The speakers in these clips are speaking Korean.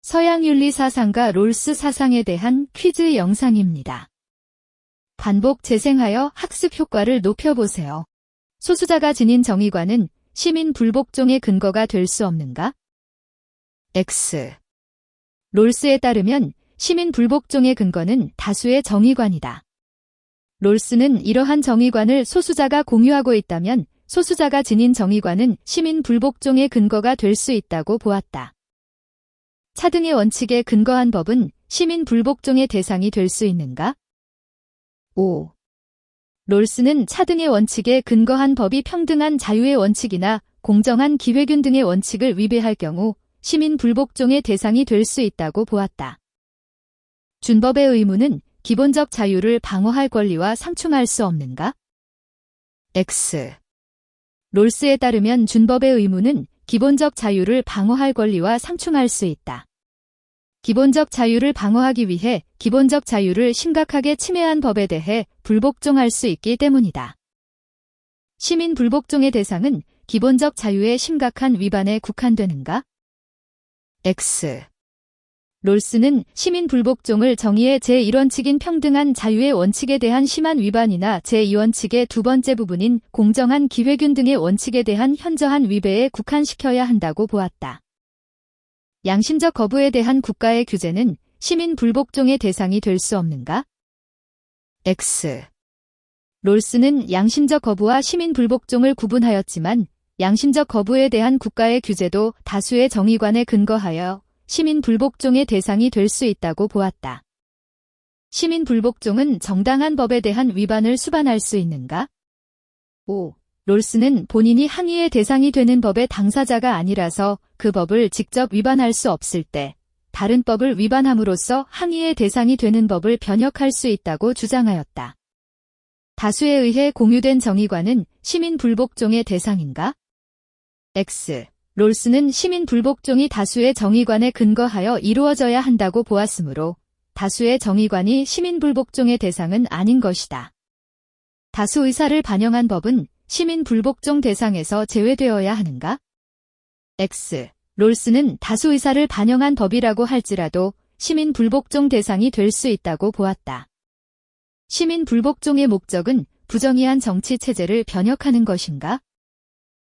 서양 윤리 사상과 롤스 사상에 대한 퀴즈 영상입니다. 반복 재생하여 학습 효과를 높여보세요. 소수자가 지닌 정의관은 시민 불복종의 근거가 될 수 없는가? X. 롤스에 따르면 시민 불복종의 근거는 다수의 정의관이다. 롤스는 이러한 정의관을 소수자가 공유하고 있다면 소수자가 지닌 정의관은 시민 불복종의 근거가 될 수 있다고 보았다. 차등의 원칙에 근거한 법은 시민 불복종의 대상이 될 수 있는가? 5. 롤스는 차등의 원칙에 근거한 법이 평등한 자유의 원칙이나 공정한 기회균 등의 원칙을 위배할 경우 시민 불복종의 대상이 될 수 있다고 보았다. 준법의 의무는 기본적 자유를 방어할 권리와 상충할 수 없는가? X. 롤스에 따르면 준법의 의무는 기본적 자유를 방어할 권리와 상충할 수 있다. 기본적 자유를 방어하기 위해 기본적 자유를 심각하게 침해한 법에 대해 불복종할 수 있기 때문이다. 시민 불복종의 대상은 기본적 자유의 심각한 위반에 국한되는가? X. 롤스는 시민 불복종을 정의의 제1원칙인 평등한 자유의 원칙에 대한 심한 위반이나 제2원칙의 두 번째 부분인 공정한 기회균 등의 원칙에 대한 현저한 위배에 국한시켜야 한다고 보았다. 양심적 거부에 대한 국가의 규제는 시민 불복종의 대상이 될 수 없는가? X. 롤스는 양심적 거부와 시민 불복종을 구분하였지만 양심적 거부에 대한 국가의 규제도 다수의 정의관에 근거하여 시민 불복종의 대상이 될 수 있다고 보았다. 시민 불복종은 정당한 법에 대한 위반을 수반할 수 있는가? 5. 롤스는 본인이 항의의 대상이 되는 법의 당사자가 아니라서 그 법을 직접 위반할 수 없을 때 다른 법을 위반함으로써 항의의 대상이 되는 법을 변혁할 수 있다고 주장하였다. 다수에 의해 공유된 정의관은 시민 불복종의 대상인가? X. 롤스는 시민 불복종이 다수의 정의관에 근거하여 이루어져야 한다고 보았으므로 다수의 정의관이 시민 불복종의 대상은 아닌 것이다. 다수 의사를 반영한 법은 시민 불복종 대상에서 제외되어야 하는가? X. 롤스는 다수 의사를 반영한 법이라고 할지라도 시민 불복종 대상이 될 수 있다고 보았다. 시민 불복종의 목적은 부정의한 정치 체제를 변혁하는 것인가?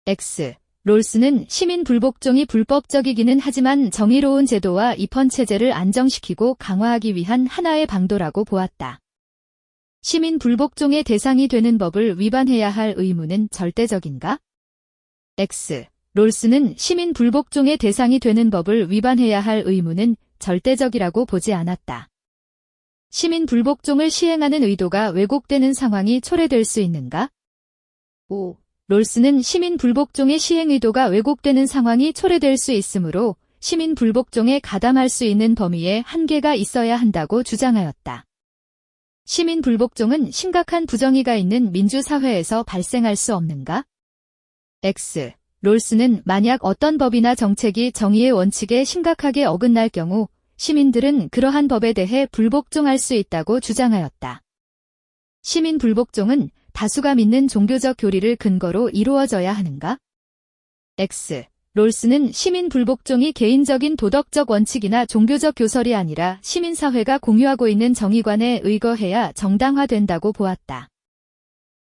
X. 롤스는 시민 불복종이 불법적이기는 하지만 정의로운 제도와 입헌 체제를 안정시키고 강화하기 위한 하나의 방도라고 보았다. 시민 불복종의 대상이 되는 법을 위반해야 할 의무는 절대적인가? X. 롤스는 시민 불복종의 대상이 되는 법을 위반해야 할 의무는 절대적이라고 보지 않았다. 시민 불복종을 시행하는 의도가 왜곡되는 상황이 초래될 수 있는가? 5. 롤스는 시민 불복종의 시행 의도가 왜곡되는 상황이 초래될 수 있으므로 시민 불복종에 가담할 수 있는 범위에 한계가 있어야 한다고 주장하였다. 시민 불복종은 심각한 부정의가 있는 민주사회에서 발생할 수 없는가? X. 롤스는 만약 어떤 법이나 정책이 정의의 원칙에 심각하게 어긋날 경우 시민들은 그러한 법에 대해 불복종할 수 있다고 주장하였다. 시민 불복종은 다수가 믿는 종교적 교리를 근거로 이루어져야 하는가? X. 롤스는 시민 불복종이 개인적인 도덕적 원칙이나 종교적 교설이 아니라 시민사회가 공유하고 있는 정의관에 의거해야 정당화된다고 보았다.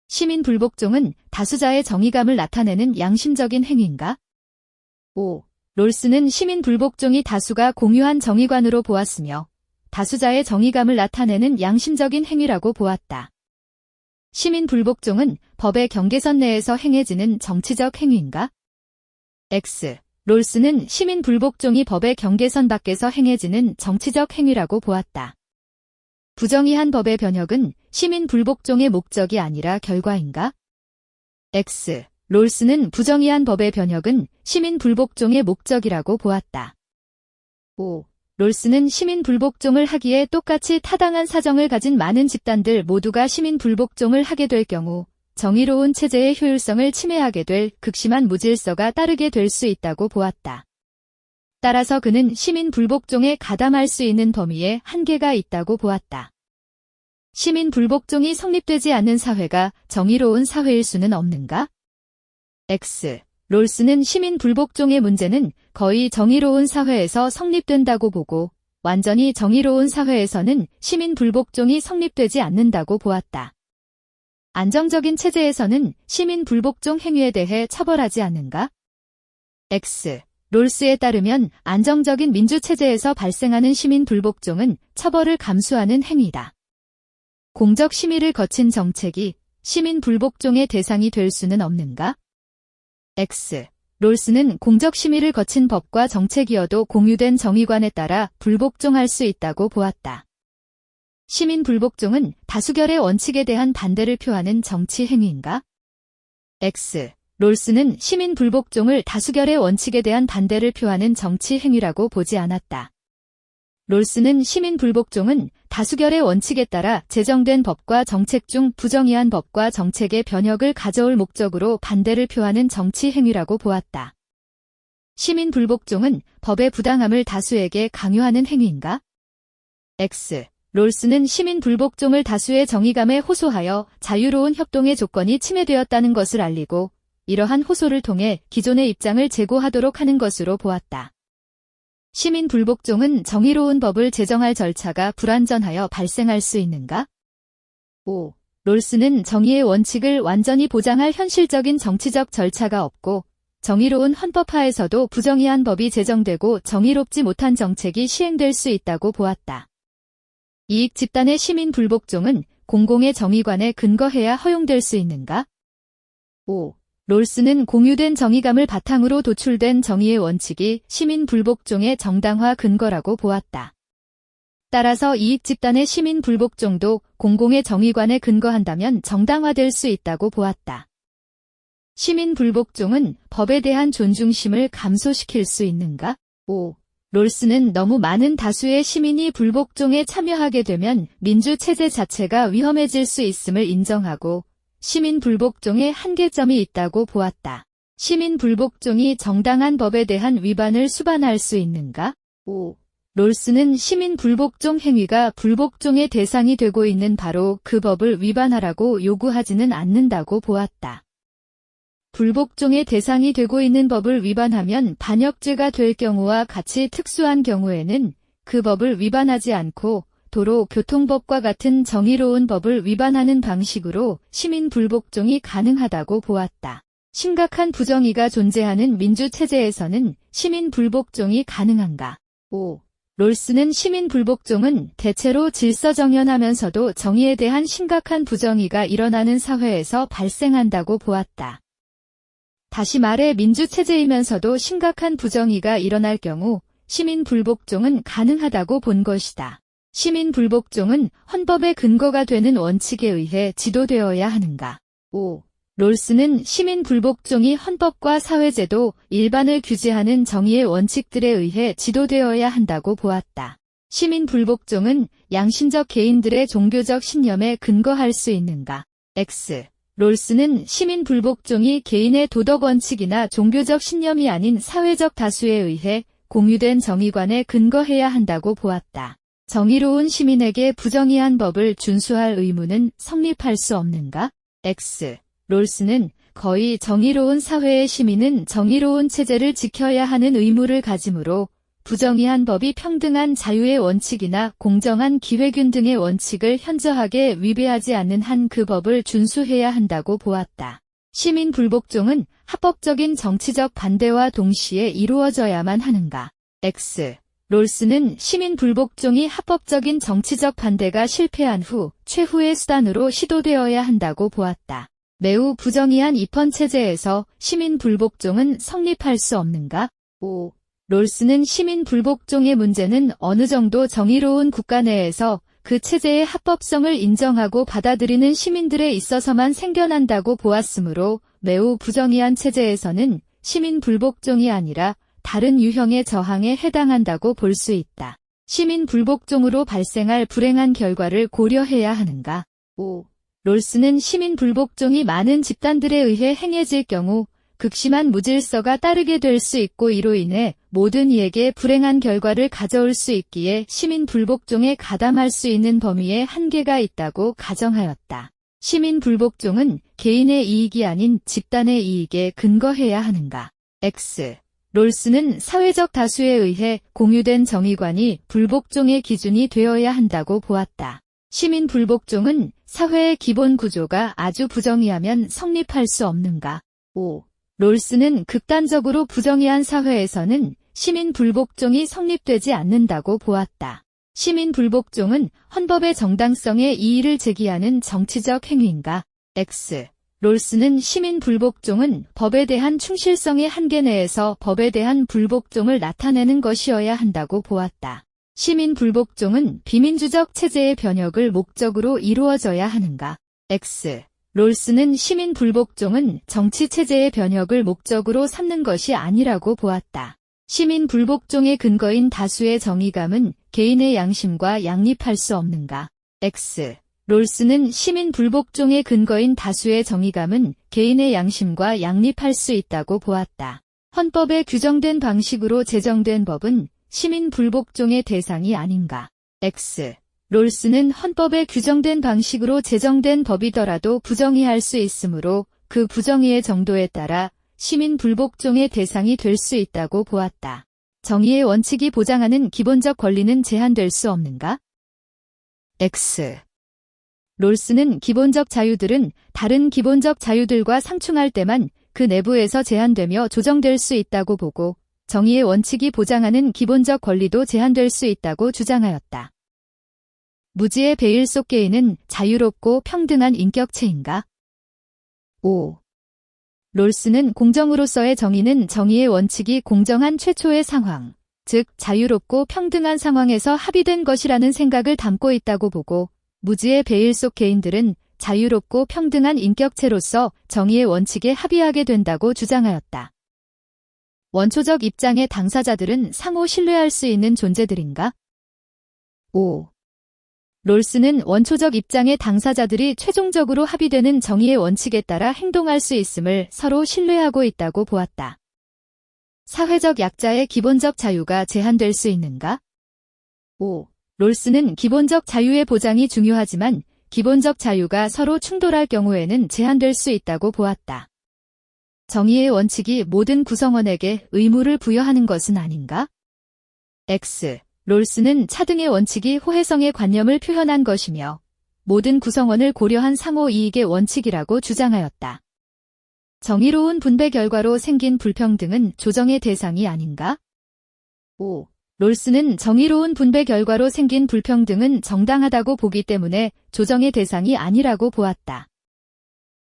시민 불복종은 다수자의 정의감을 나타내는 양심적인 행위인가? 5. 롤스는 시민 불복종이 다수가 공유한 정의관으로 보았으며 다수자의 정의감을 나타내는 양심적인 행위라고 보았다. 시민 불복종은 법의 경계선 내에서 행해지는 정치적 행위인가? X. 롤스는 시민 불복종이 법의 경계선 밖에서 행해지는 정치적 행위라고 보았다. 부정의한 법의 변혁은 시민 불복종의 목적이 아니라 결과인가? X. 롤스는 부정의한 법의 변혁은 시민 불복종의 목적이라고 보았다. 5. 롤스는 시민 불복종을 하기에 똑같이 타당한 사정을 가진 많은 집단들 모두가 시민 불복종을 하게 될 경우 정의로운 체제의 효율성을 침해하게 될 극심한 무질서가 따르게 될 수 있다고 보았다. 따라서 그는 시민 불복종에 가담할 수 있는 범위에 한계가 있다고 보았다. 시민 불복종이 성립되지 않는 사회가 정의로운 사회일 수는 없는가? X. 롤스는 시민 불복종의 문제는 거의 정의로운 사회에서 성립된다고 보고 완전히 정의로운 사회에서는 시민 불복종이 성립되지 않는다고 보았다. 안정적인 체제에서는 시민 불복종 행위에 대해 처벌하지 않는가? X. 롤스에 따르면 안정적인 민주체제에서 발생하는 시민 불복종은 처벌을 감수하는 행위다. 공적 심의를 거친 정책이 시민 불복종의 대상이 될 수는 없는가? X. 롤스는 공적 심의를 거친 법과 정책이어도 공유된 정의관에 따라 불복종할 수 있다고 보았다. 시민 불복종은 다수결의 원칙에 대한 반대를 표하는 정치 행위인가? X. 롤스는 시민 불복종을 다수결의 원칙에 대한 반대를 표하는 정치 행위라고 보지 않았다. 롤스는 시민 불복종은 다수결의 원칙에 따라 제정된 법과 정책 중 부정의한 법과 정책의 변혁을 가져올 목적으로 반대를 표하는 정치 행위라고 보았다. 시민 불복종은 법의 부당함을 다수에게 강요하는 행위인가? X. 롤스는 시민 불복종을 다수의 정의감에 호소하여 자유로운 협동의 조건이 침해되었다는 것을 알리고 이러한 호소를 통해 기존의 입장을 재고하도록 하는 것으로 보았다. 시민 불복종은 정의로운 법을 제정할 절차가 불완전하여 발생할 수 있는가? 5. 롤스는 정의의 원칙을 완전히 보장할 현실적인 정치적 절차가 없고 정의로운 헌법하에서도 부정의한 법이 제정되고 정의롭지 못한 정책이 시행될 수 있다고 보았다. 이익 집단의 시민 불복종은 공공의 정의관에 근거해야 허용될 수 있는가? 5. 롤스는 공유된 정의감을 바탕으로 도출된 정의의 원칙이 시민 불복종의 정당화 근거라고 보았다. 따라서 이익 집단의 시민 불복종도 공공의 정의관에 근거한다면 정당화될 수 있다고 보았다. 시민 불복종은 법에 대한 존중심을 감소시킬 수 있는가? 5. 롤스는 너무 많은 다수의 시민이 불복종에 참여하게 되면 민주체제 자체가 위험해질 수 있음을 인정하고 시민 불복종의 한계점이 있다고 보았다. 시민 불복종이 정당한 법에 대한 위반을 수반할 수 있는가? 5. 롤스는 시민 불복종 행위가 불복종의 대상이 되고 있는 바로 그 법을 위반하라고 요구하지는 않는다고 보았다. 불복종의 대상이 되고 있는 법을 위반하면 반역죄가 될 경우와 같이 특수한 경우에는 그 법을 위반하지 않고 도로 교통법과 같은 정의로운 법을 위반하는 방식으로 시민 불복종이 가능하다고 보았다. 심각한 부정의가 존재하는 민주체제에서는 시민 불복종이 가능한가? 5. 롤스는 시민 불복종은 대체로 질서정연하면서도 정의에 대한 심각한 부정의가 일어나는 사회에서 발생한다고 보았다. 다시 말해 민주체제이면서도 심각한 부정의가 일어날 경우 시민 불복종은 가능하다고 본 것이다. 시민 불복종은 헌법의 근거가 되는 원칙에 의해 지도되어야 하는가? 5. 롤스는 시민 불복종이 헌법과 사회제도, 일반을 규제하는 정의의 원칙들에 의해 지도되어야 한다고 보았다. 시민 불복종은 양심적 개인들의 종교적 신념에 근거할 수 있는가? X. 롤스는 시민 불복종이 개인의 도덕 원칙이나 종교적 신념이 아닌 사회적 다수에 의해 공유된 정의관에 근거해야 한다고 보았다. 정의로운 시민에게 부정의한 법을 준수할 의무는 성립할 수 없는가? X. 롤스는 거의 정의로운 사회의 시민은 정의로운 체제를 지켜야 하는 의무를 가지므로 부정의한 법이 평등한 자유의 원칙이나 공정한 기회균 등의 원칙을 현저하게 위배하지 않는 한 그 법을 준수해야 한다고 보았다. 시민 불복종은 합법적인 정치적 반대와 동시에 이루어져야만 하는가? X. 롤스는 시민 불복종이 합법적인 정치적 반대가 실패한 후 최후의 수단으로 시도되어야 한다고 보았다. 매우 부정의한 입헌체제에서 시민 불복종은 성립할 수 없는가? 5. 롤스는 시민 불복종의 문제는 어느 정도 정의로운 국가 내에서 그 체제의 합법성을 인정하고 받아들이는 시민들에 있어서만 생겨난다고 보았으므로 매우 부정의한 체제에서는 시민 불복종이 아니라 다른 유형의 저항에 해당한다고 볼 수 있다. 시민 불복종으로 발생할 불행한 결과를 고려해야 하는가? 5. 롤스는 시민 불복종이 많은 집단들에 의해 행해질 경우 극심한 무질서가 따르게 될 수 있고 이로 인해 모든 이에게 불행한 결과를 가져올 수 있기에 시민 불복종에 가담할 수 있는 범위에 한계가 있다고 가정하였다. 시민 불복종은 개인의 이익이 아닌 집단의 이익에 근거해야 하는가? X. 롤스는 사회적 다수에 의해 공유된 정의관이 불복종의 기준이 되어야 한다고 보았다. 시민 불복종은 사회의 기본 구조가 아주 부정의하면 성립할 수 없는가? 5. 롤스는 극단적으로 부정의한 사회에서는 시민 불복종이 성립되지 않는다고 보았다. 시민 불복종은 헌법의 정당성에 이의를 제기하는 정치적 행위인가? X. 롤스는 시민 불복종은 법에 대한 충실성의 한계 내에서 법에 대한 불복종을 나타내는 것이어야 한다고 보았다. 시민 불복종은 비민주적 체제의 변혁을 목적으로 이루어져야 하는가? X. 롤스는 시민 불복종은 정치 체제의 변혁을 목적으로 삼는 것이 아니라고 보았다. 시민 불복종의 근거인 다수의 정의감은 개인의 양심과 양립할 수 없는가? X. 롤스는 시민 불복종의 근거인 다수의 정의감은 개인의 양심과 양립할 수 있다고 보았다. 헌법에 규정된 방식으로 제정된 법은 시민 불복종의 대상이 아닌가? X. 롤스는 헌법에 규정된 방식으로 제정된 법이더라도 부정의할 수 있으므로 그 부정의의 정도에 따라 시민 불복종의 대상이 될 수 있다고 보았다. 정의의 원칙이 보장하는 기본적 권리는 제한될 수 없는가? X. 롤스는 기본적 자유들은 다른 기본적 자유들과 상충할 때만 그 내부에서 제한되며 조정될 수 있다고 보고 정의의 원칙이 보장하는 기본적 권리도 제한될 수 있다고 주장하였다. 무지의 베일 속 개인은 자유롭고 평등한 인격체인가? 5. 롤스는 공정으로서의 정의는 정의의 원칙이 공정한 최초의 상황, 즉 자유롭고 평등한 상황에서 합의된 것이라는 생각을 담고 있다고 보고 무지의 베일 속 개인들은 자유롭고 평등한 인격체로서 정의의 원칙에 합의하게 된다고 주장하였다. 원초적 입장의 당사자들은 상호 신뢰할 수 있는 존재들인가? 5. 롤스는 원초적 입장의 당사자들이 최종적으로 합의되는 정의의 원칙에 따라 행동할 수 있음을 서로 신뢰하고 있다고 보았다. 사회적 약자의 기본적 자유가 제한될 수 있는가? 5. 롤스는 기본적 자유의 보장이 중요하지만 기본적 자유가 서로 충돌할 경우에는 제한될 수 있다고 보았다. 정의의 원칙이 모든 구성원에게 의무를 부여하는 것은 아닌가? X. 롤스는 차등의 원칙이 호혜성의 관념을 표현한 것이며 모든 구성원을 고려한 상호 이익의 원칙이라고 주장하였다. 정의로운 분배 결과로 생긴 불평등은 조정의 대상이 아닌가? 5. 롤스는 정의로운 분배 결과로 생긴 불평등은 정당하다고 보기 때문에 조정의 대상이 아니라고 보았다.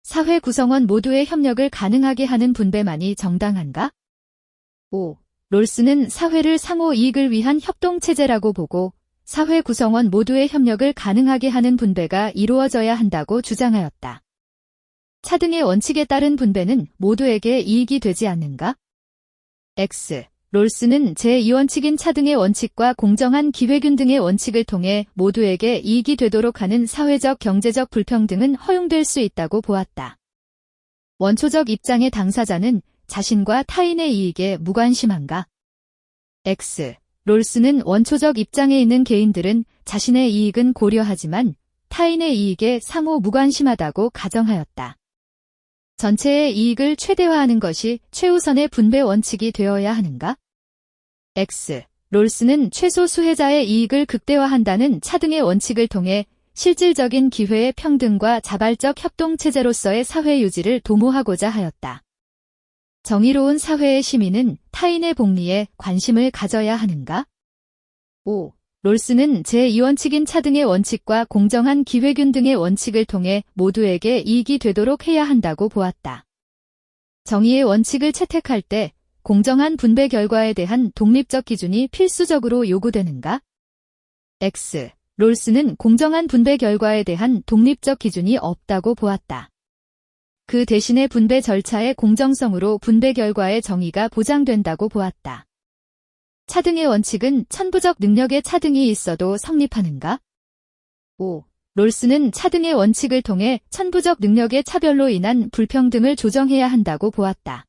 사회 구성원 모두의 협력을 가능하게 하는 분배만이 정당한가? 5. 롤스는 사회를 상호 이익을 위한 협동체제라고 보고 사회 구성원 모두의 협력을 가능하게 하는 분배가 이루어져야 한다고 주장하였다. 차등의 원칙에 따른 분배는 모두에게 이익이 되지 않는가? X. 롤스는 제2원칙인 차등의 원칙과 공정한 기회균 등의 원칙을 통해 모두에게 이익이 되도록 하는 사회적 경제적 불평등은 허용될 수 있다고 보았다. 원초적 입장의 당사자는 자신과 타인의 이익에 무관심한가? X. 롤스는 원초적 입장에 있는 개인들은 자신의 이익은 고려하지만 타인의 이익에 상호 무관심하다고 가정하였다. 전체의 이익을 최대화하는 것이 최우선의 분배 원칙이 되어야 하는가? X. 롤스는 최소 수혜자의 이익을 극대화한다는 차등의 원칙을 통해 실질적인 기회의 평등과 자발적 협동체제로서의 사회 유지를 도모하고자 하였다. 정의로운 사회의 시민은 타인의 복리에 관심을 가져야 하는가? 5. 롤스는 제2원칙인 차등의 원칙과 공정한 기회균 등의 원칙을 통해 모두에게 이익이 되도록 해야 한다고 보았다. 정의의 원칙을 채택할 때 공정한 분배 결과에 대한 독립적 기준이 필수적으로 요구되는가? X. 롤스는 공정한 분배 결과에 대한 독립적 기준이 없다고 보았다. 그 대신에 분배 절차의 공정성으로 분배 결과의 정의가 보장된다고 보았다. 차등의 원칙은 천부적 능력의 차등이 있어도 성립하는가? 5. 롤스는 차등의 원칙을 통해 천부적 능력의 차별로 인한 불평등을 조정해야 한다고 보았다.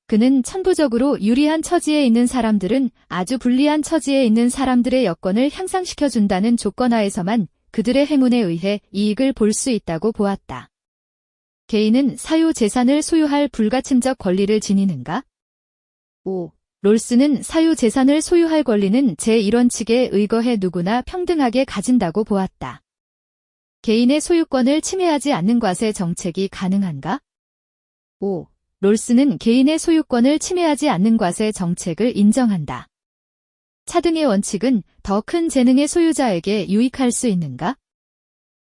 그는 천부적으로 유리한 처지에 있는 사람들은 아주 불리한 처지에 있는 사람들의 여건을 향상시켜준다는 조건하에서만 그들의 행운에 의해 이익을 볼 수 있다고 보았다. 개인은 사유 재산을 소유할 불가침적 권리를 지니는가? 5. 롤스는 사유 재산을 소유할 권리는 제1원칙에 의거해 누구나 평등하게 가진다고 보았다. 개인의 소유권을 침해하지 않는 과세 정책이 가능한가? 5. 롤스는 개인의 소유권을 침해하지 않는 과세 정책을 인정한다. 차등의 원칙은 더 큰 재능의 소유자에게 유익할 수 있는가?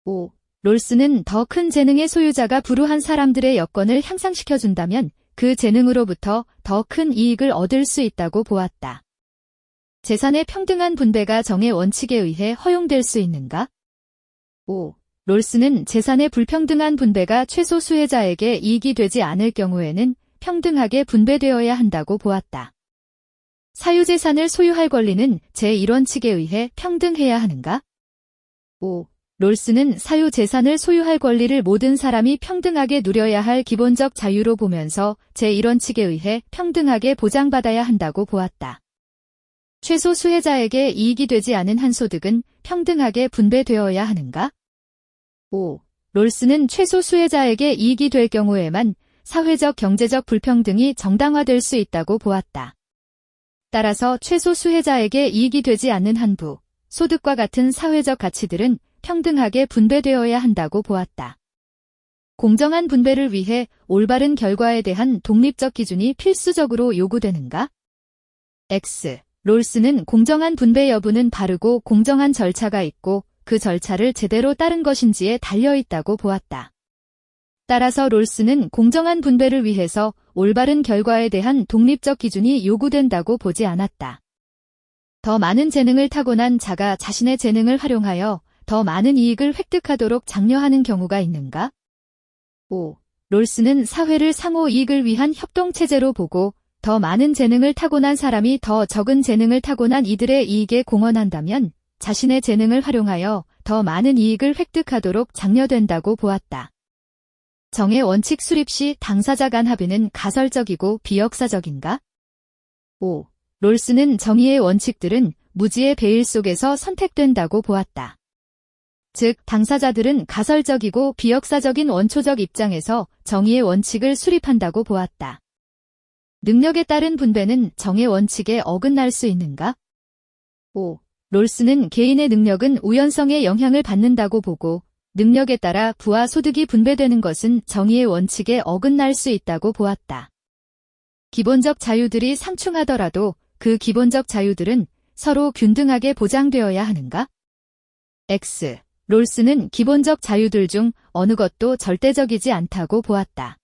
5. 롤스는 더 큰 재능의 소유자가 불우한 사람들의 여건을 향상시켜준다면 그 재능으로부터 더 큰 이익을 얻을 수 있다고 보았다. 재산의 평등한 분배가 정의 원칙에 의해 허용될 수 있는가? 5. 롤스는 재산의 불평등한 분배가 최소 수혜자에게 이익이 되지 않을 경우에는 평등하게 분배되어야 한다고 보았다. 사유재산을 소유할 권리는 제1원칙에 의해 평등해야 하는가? 5. 롤스는 사유재산을 소유할 권리를 모든 사람이 평등하게 누려야 할 기본적 자유로 보면서 제1원칙에 의해 평등하게 보장받아야 한다고 보았다. 최소 수혜자에게 이익이 되지 않은 한 소득은 평등하게 분배되어야 하는가? 5. 롤스는 최소 수혜자에게 이익이 될 경우에만 사회적 경제적 불평등이 정당화될 수 있다고 보았다. 따라서 최소 수혜자에게 이익이 되지 않는 한부, 소득과 같은 사회적 가치들은 평등하게 분배되어야 한다고 보았다. 공정한 분배를 위해 올바른 결과에 대한 독립적 기준이 필수적으로 요구되는가? X. 롤스는 공정한 분배 여부는 바르고 공정한 절차가 있고 그 절차를 제대로 따른 것인지에 달려있다고 보았다. 따라서 롤스는 공정한 분배를 위해서 올바른 결과에 대한 독립적 기준이 요구된다고 보지 않았다. 더 많은 재능을 타고난 자가 자신의 재능을 활용하여 더 많은 이익을 획득하도록 장려하는 경우가 있는가? 5. 롤스는 사회를 상호 이익을 위한 협동체제로 보고 더 많은 재능을 타고난 사람이 더 적은 재능을 타고난 이들의 이익에 공헌한다면 자신의 재능을 활용하여 더 많은 이익을 획득하도록 장려된다고 보았다. 정의 원칙 수립 시 당사자 간 합의는 가설적이고 비역사적인가? 5. 롤스는 정의의 원칙들은 무지의 배일 속에서 선택된다고 보았다. 즉, 당사자들은 가설적이고 비역사적인 원초적 입장에서 정의의 원칙을 수립한다고 보았다. 능력에 따른 분배는 정의 원칙에 어긋날 수 있는가? 5. 롤스는 개인의 능력은 우연성의 영향을 받는다고 보고 능력에 따라 부와 소득이 분배되는 것은 정의의 원칙에 어긋날 수 있다고 보았다. 기본적 자유들이 상충하더라도 그 기본적 자유들은 서로 균등하게 보장되어야 하는가? X. 롤스는 기본적 자유들 중 어느 것도 절대적이지 않다고 보았다.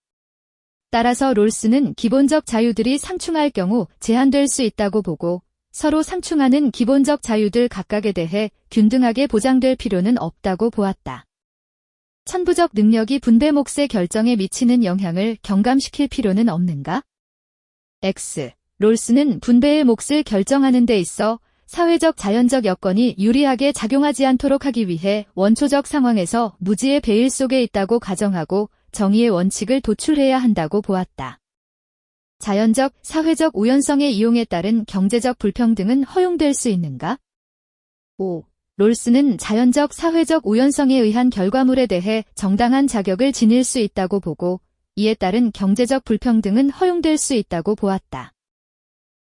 따라서 롤스는 기본적 자유들이 상충할 경우 제한될 수 있다고 보고 서로 상충하는 기본적 자유들 각각에 대해 균등하게 보장될 필요는 없다고 보았다. 천부적 능력이 분배 몫의 결정에 미치는 영향을 경감시킬 필요는 없는가? X. 롤스는 분배의 몫을 결정하는 데 있어 사회적 자연적 여건이 유리하게 작용하지 않도록 하기 위해 원초적 상황에서 무지의 배일 속에 있다고 가정하고 정의의 원칙을 도출해야 한다고 보았다. 자연적, 사회적 우연성의 이용에 따른 경제적 불평등은 허용될 수 있는가? 5. 롤스는 자연적, 사회적 우연성에 의한 결과물에 대해 정당한 자격을 지닐 수 있다고 보고 이에 따른 경제적 불평등은 허용될 수 있다고 보았다.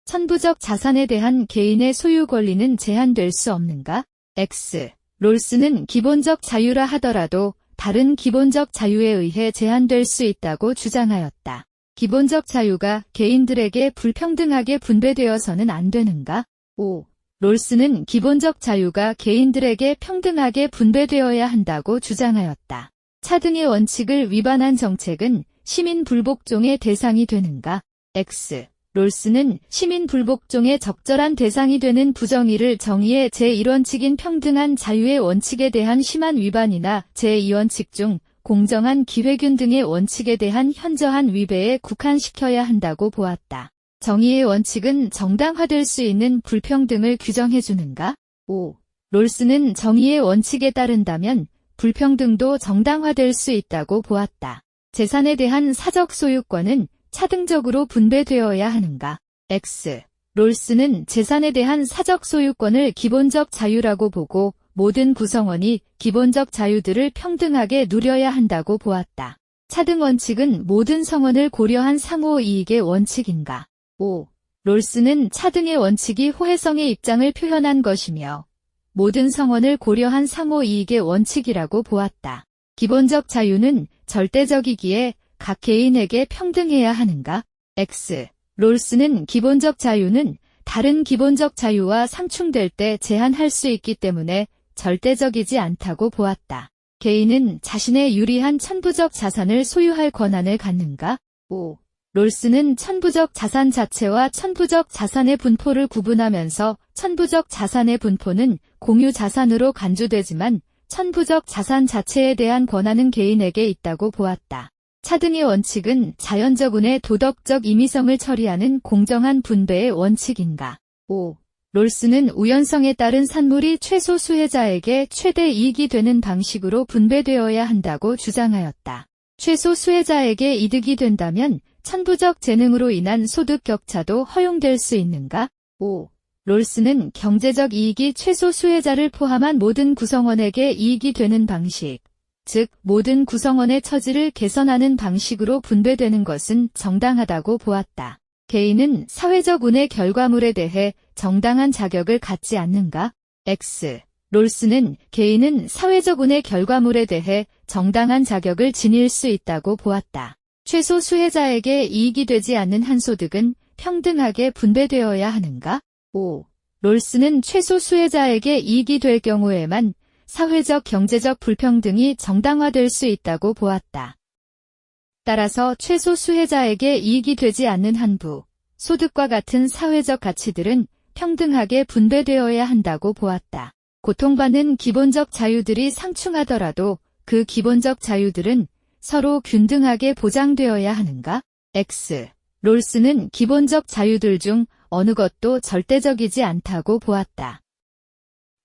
천부적 자산에 대한 개인의 소유 권리는 제한될 수 없는가? X. 롤스는 기본적 자유라 하더라도 다른 기본적 자유에 의해 제한될 수 있다고 주장하였다. 기본적 자유가 개인들에게 불평등하게 분배되어서는 안 되는가? 5. 롤스는 기본적 자유가 개인들에게 평등하게 분배되어야 한다고 주장하였다. 차등의 원칙을 위반한 정책은 시민 불복종의 대상이 되는가? X. 롤스는 시민 불복종의 적절한 대상이 되는 부정의를 정의의 제1원칙인 평등한 자유의 원칙에 대한 심한 위반이나 제2원칙 중 공정한 기회균 등의 원칙에 대한 현저한 위배에 국한시켜야 한다고 보았다. 정의의 원칙은 정당화될 수 있는 불평등을 규정해주는가? 5. 롤스는 정의의 원칙에 따른다면 불평등도 정당화될 수 있다고 보았다. 재산에 대한 사적 소유권은 차등적으로 분배되어야 하는가? X. 롤스는 재산에 대한 사적 소유권을 기본적 자유라고 보고 모든 구성원이 기본적 자유들을 평등하게 누려야 한다고 보았다. 차등 원칙은 모든 성원을 고려한 상호 이익의 원칙인가? 5. 롤스는 차등의 원칙이 호혜성의 입장을 표현한 것이며 모든 성원을 고려한 상호이익의 원칙이라고 보았다. 기본적 자유는 절대적이기에 각 개인에게 평등해야 하는가? X. 롤스는 기본적 자유는 다른 기본적 자유와 상충될 때 제한할 수 있기 때문에 절대적이지 않다고 보았다. 개인은 자신의 유리한 천부적 자산을 소유할 권한을 갖는가? 5. 롤스는 천부적 자산 자체와 천부적 자산의 분포를 구분하면서 천부적 자산의 분포는 공유 자산으로 간주되지만 천부적 자산 자체에 대한 권한은 개인에게 있다고 보았다. 차등의 원칙은 자연적 운의 도덕적 임의성을 처리하는 공정한 분배의 원칙인가? 5. 롤스는 우연성에 따른 산물이 최소 수혜자에게 최대 이익이 되는 방식으로 분배되어야 한다고 주장하였다. 최소 수혜자에게 이득이 된다면 천부적 재능으로 인한 소득 격차도 허용될 수 있는가? 5. 롤스는 경제적 이익이 최소 수혜자를 포함한 모든 구성원에게 이익이 되는 방식, 즉 모든 구성원의 처지를 개선하는 방식으로 분배되는 것은 정당하다고 보았다. 개인은 사회적 운의 결과물에 대해 정당한 자격을 갖지 않는가? X. 롤스는 개인은 사회적 운의 결과물에 대해 정당한 자격을 지닐 수 있다고 보았다. 최소 수혜자에게 이익이 되지 않는 한 소득은 평등하게 분배되어야 하는가? 5. 롤스는 최소 수혜자에게 이익이 될 경우에만 사회적 경제적 불평등이 정당화될 수 있다고 보았다. 따라서 최소 수혜자에게 이익이 되지 않는 한부, 소득과 같은 사회적 가치들은 평등하게 분배되어야 한다고 보았다. 고통받는 기본적 자유들이 상충하더라도 그 기본적 자유들은 서로 균등하게 보장되어야 하는가? X. 롤스는 기본적 자유들 중 어느 것도 절대적이지 않다고 보았다.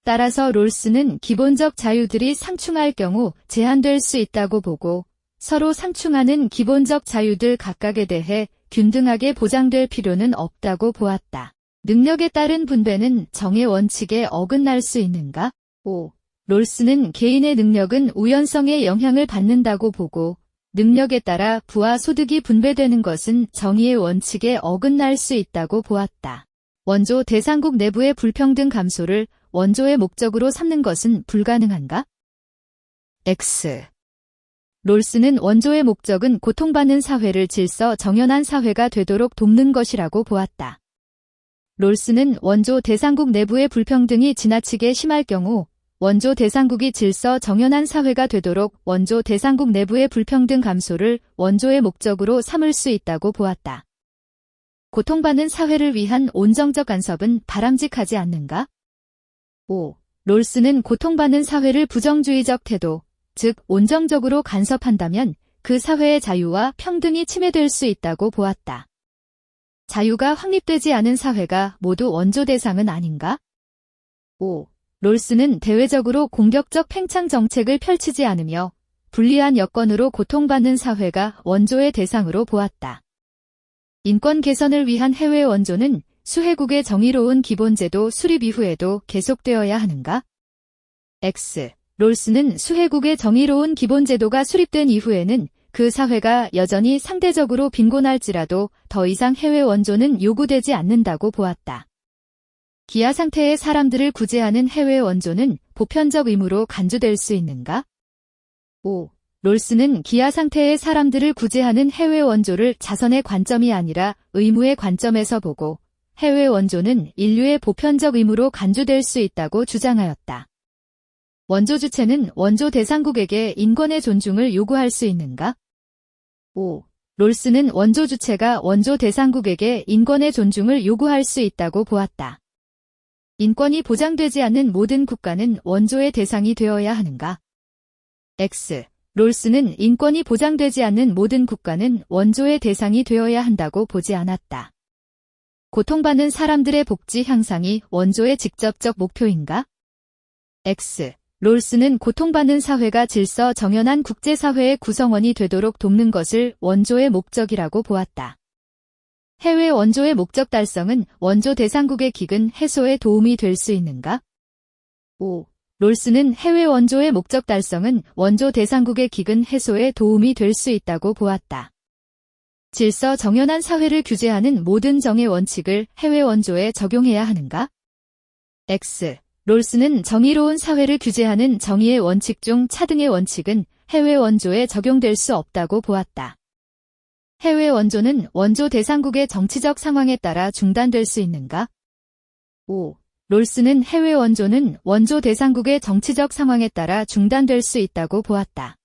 따라서 롤스는 기본적 자유들이 상충할 경우 제한될 수 있다고 보고 서로 상충하는 기본적 자유들 각각에 대해 균등하게 보장될 필요는 없다고 보았다. 능력에 따른 분배는 정의 원칙에 어긋날 수 있는가? 5. 롤스는 개인의 능력은 우연성의 영향을 받는다고 보고 능력에 따라 부와 소득이 분배되는 것은 정의의 원칙에 어긋날 수 있다고 보았다. 원조 대상국 내부의 불평등 감소를 원조의 목적으로 삼는 것은 불가능한가? X. 롤스는 원조의 목적은 고통받는 사회를 질서 정연한 사회가 되도록 돕는 것이라고 보았다. 롤스는 원조 대상국 내부의 불평등이 지나치게 심할 경우 원조 대상국이 질서 정연한 사회가 되도록 원조 대상국 내부의 불평등 감소를 원조의 목적으로 삼을 수 있다고 보았다. 고통받는 사회를 위한 온정적 간섭은 바람직하지 않는가? 5. 롤스는 고통받는 사회를 부정주의적 태도, 즉 온정적으로 간섭한다면 그 사회의 자유와 평등이 침해될 수 있다고 보았다. 자유가 확립되지 않은 사회가 모두 원조 대상은 아닌가? 5. 롤스는 대외적으로 공격적 팽창 정책을 펼치지 않으며 불리한 여건으로 고통받는 사회가 원조의 대상으로 보았다. 인권 개선을 위한 해외 원조는 수혜국의 정의로운 기본제도 수립 이후에도 계속되어야 하는가? X. 롤스는 수혜국의 정의로운 기본제도가 수립된 이후에는 그 사회가 여전히 상대적으로 빈곤할지라도 더 이상 해외 원조는 요구되지 않는다고 보았다. 기아 상태의 사람들을 구제하는 해외 원조는 보편적 의무로 간주될 수 있는가? 5. 롤스는 기아 상태의 사람들을 구제하는 해외 원조를 자선의 관점이 아니라 의무의 관점에서 보고 해외 원조는 인류의 보편적 의무로 간주될 수 있다고 주장하였다. 원조 주체는 원조 대상국에게 인권의 존중을 요구할 수 있는가? 5. 롤스는 원조 주체가 원조 대상국에게 인권의 존중을 요구할 수 있다고 보았다. 인권이 보장되지 않는 모든 국가는 원조의 대상이 되어야 하는가? X. 롤스는 인권이 보장되지 않는 모든 국가는 원조의 대상이 되어야 한다고 보지 않았다. 고통받는 사람들의 복지 향상이 원조의 직접적 목표인가? X. 롤스는 고통받는 사회가 질서 정연한 국제사회의 구성원이 되도록 돕는 것을 원조의 목적이라고 보았다. 해외 원조의 목적 달성은 원조 대상국의 기근 해소에 도움이 될 수 있는가? 5. 롤스는 해외 원조의 목적 달성은 원조 대상국의 기근 해소에 도움이 될 수 있다고 보았다. 질서 정연한 사회를 규제하는 모든 정의 원칙을 해외 원조에 적용해야 하는가? X. 롤스는 정의로운 사회를 규제하는 정의의 원칙 중 차등의 원칙은 해외 원조에 적용될 수 없다고 보았다. 해외 원조는 원조 대상국의 정치적 상황에 따라 중단될 수 있는가? 5. 롤스는 해외 원조는 원조 대상국의 정치적 상황에 따라 중단될 수 있다고 보았다.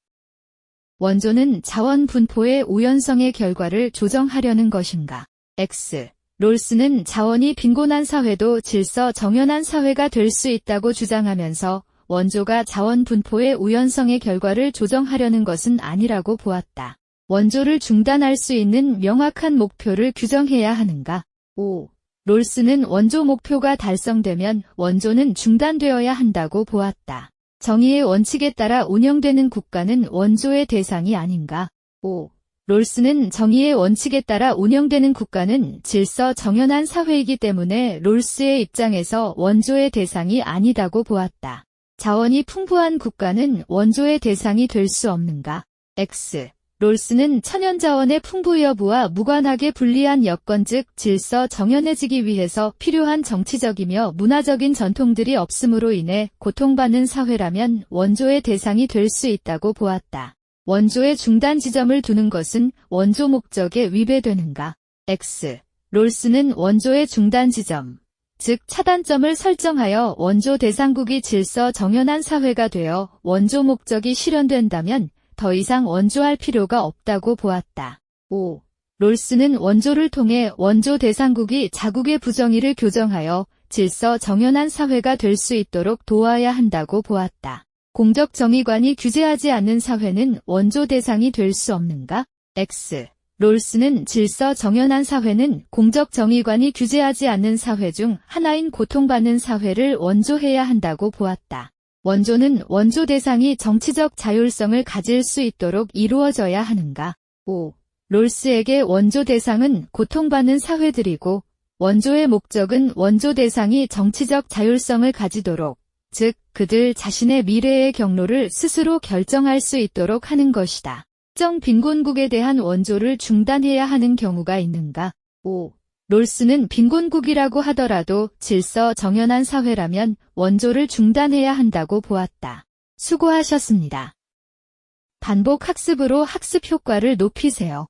원조는 자원 분포의 우연성의 결과를 조정하려는 것인가? X. 롤스는 자원이 빈곤한 사회도 질서 정연한 사회가 될 수 있다고 주장하면서 원조가 자원 분포의 우연성의 결과를 조정하려는 것은 아니라고 보았다. 원조를 중단할 수 있는 명확한 목표를 규정해야 하는가? 5. 롤스는 원조 목표가 달성되면 원조는 중단되어야 한다고 보았다. 정의의 원칙에 따라 운영되는 국가는 원조의 대상이 아닌가? 5. 롤스는 정의의 원칙에 따라 운영되는 국가는 질서 정연한 사회이기 때문에 롤스의 입장에서 원조의 대상이 아니다고 보았다. 자원이 풍부한 국가는 원조의 대상이 될 수 없는가? X. 롤스는 천연자원의 풍부 여부와 무관하게 불리한 여건 즉 질서 정연해지기 위해서 필요한 정치적이며 문화적인 전통들이 없음으로 인해 고통받는 사회라면 원조의 대상이 될 수 있다고 보았다. 원조의 중단 지점을 두는 것은 원조 목적에 위배되는가? X. 롤스는 원조의 중단 지점, 즉 차단점을 설정하여 원조 대상국이 질서 정연한 사회가 되어 원조 목적이 실현된다면 더 이상 원조할 필요가 없다고 보았다. 5. 롤스는 원조를 통해 원조 대상국이 자국의 부정의를 교정하여 질서 정연한 사회가 될 수 있도록 도와야 한다고 보았다. 공적 정의관이 규제하지 않는 사회는 원조 대상이 될 수 없는가? X. 롤스는 질서 정연한 사회는 공적 정의관이 규제하지 않는 사회 중 하나인 고통받는 사회를 원조해야 한다고 보았다. 원조는 원조 대상이 정치적 자율성을 가질 수 있도록 이루어져야 하는가? 5. 롤스에게 원조 대상은 고통받는 사회들이고 원조의 목적은 원조 대상이 정치적 자율성을 가지도록, 즉 그들 자신의 미래의 경로를 스스로 결정할 수 있도록 하는 것이다. 특정 빈곤국에 대한 원조를 중단해야 하는 경우가 있는가? 5. 롤스는 빈곤국이라고 하더라도 질서 정연한 사회라면 원조를 중단해야 한다고 보았다. 수고하셨습니다. 반복 학습으로 학습 효과를 높이세요.